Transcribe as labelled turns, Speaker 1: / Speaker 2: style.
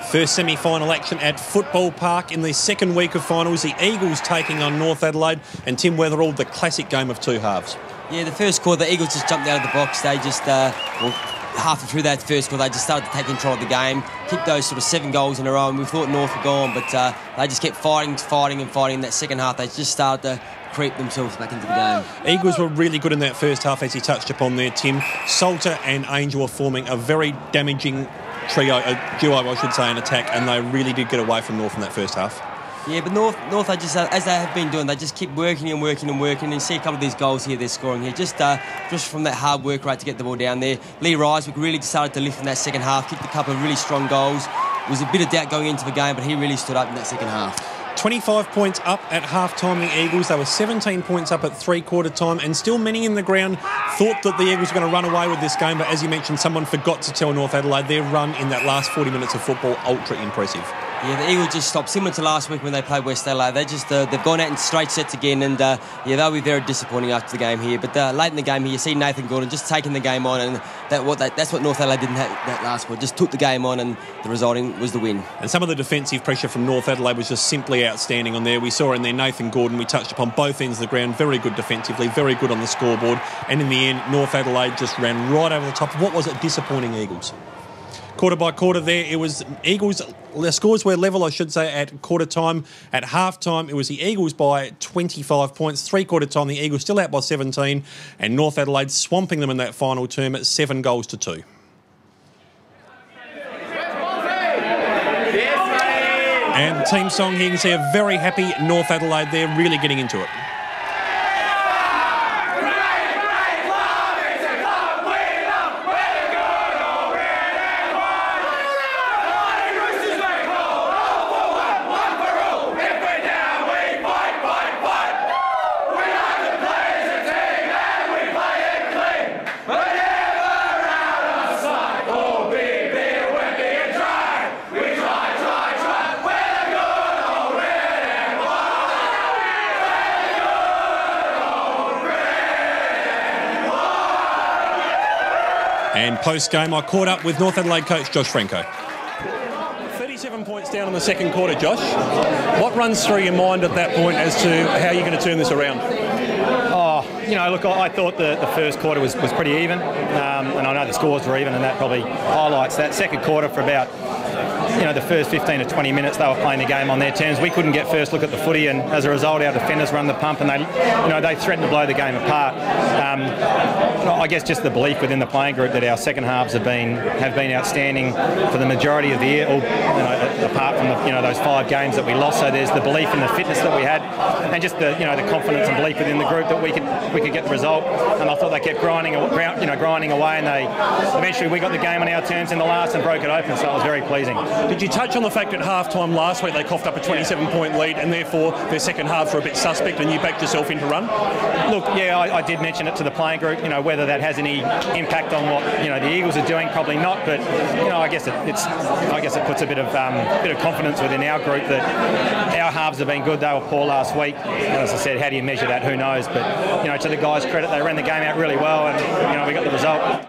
Speaker 1: First semi-final action at Football Park in the second week of finals. The Eagles taking on North Adelaide, and Tim Weatherald, the classic game of two halves.
Speaker 2: Yeah, the first quarter, the Eagles just jumped out of the box. They just, halfway through that first quarter, they just started to take control of the game, kicked those sort of 7 goals in a row, and we thought North were gone, but they just kept fighting. In that second half, they just started to creep themselves back into the game.
Speaker 1: Eagles were really good in that first half, as you touched upon there, Tim. Salter and Angel were forming a very damaging duo, I should say, in attack, and they really did get away from North in that first half.
Speaker 2: Yeah, but North, they just, as they have been doing, they just keep working and working and working. And you see a couple of these goals here they're scoring here, just from that hard work rate to get the ball down there. Lee Ryswick really started to lift in that second half, kicked a couple of really strong goals. There was a bit of doubt going into the game, but he really stood up in that second half. 25 points up at half-time, the Eagles. They were 17 points up at three-quarter time, and still many in the ground thought that the Eagles were going to run away with this game, but as you mentioned, someone forgot to tell North Adelaide their run in that last 40 minutes of football, ultra impressive. Yeah, the Eagles just stopped, similar to last week when they played West Adelaide. They just they've gone out in straight sets again, and they'll be very disappointing after the game here. But late in the game here, you see Nathan Gordon just taking the game on, and that's what North Adelaide didn't have that last quarter. Just took the game on, and the resulting was the win.
Speaker 1: And some of the defensive pressure from North Adelaide was just simply outstanding on there. We saw in there Nathan Gordon. We touched upon both ends of the ground. Very good defensively, very good on the scoreboard. And in the end, North Adelaide just ran right over the top. What was it? Disappointing Eagles. Quarter by quarter there, it was Eagles. The scores were level, I should say, at quarter time. At half time, it was the Eagles by 25 points. Three-quarter time, the Eagles still out by 17, and North Adelaide swamping them in that final term at 7 goals to 2. And the team song here, you can see a very happy North Adelaide there, really getting into it. And post-game, I caught up with North Adelaide coach Josh Franco. 37 points down in the second quarter, Josh. What runs through your mind at that point as to how you're going to turn this around?
Speaker 3: Look, I thought the first quarter was pretty even, and I know the scores were even, and that probably highlights that. Second quarter, for about the first 15 to 20 minutes, they were playing the game on their terms. We couldn't get first look at the footy, and as a result, our defenders run the pump, and they threatened to blow the game apart. I guess just the belief within the playing group that our second halves have been outstanding for the majority of the year, apart from those 5 games that we lost. So there's the belief in the fitness that we had, and just the confidence and belief within the group that we could get the result. And I thought they kept grinding away, and eventually we got the game on our terms in the last and broke it open. So it was very pleasing.
Speaker 1: Did you touch on the fact at half-time last week they coughed up a 27-point lead, and therefore their second halves were a bit suspect, and you backed yourself into run?
Speaker 3: Look, yeah, I did mention it to the playing group. Whether that has any impact on what the Eagles are doing, probably not. But I guess it puts a bit of confidence within our group that our halves have been good. They were poor last week. And as I said, how do you measure that? Who knows? But to the guys' credit, they ran the game out really well, and we got the result.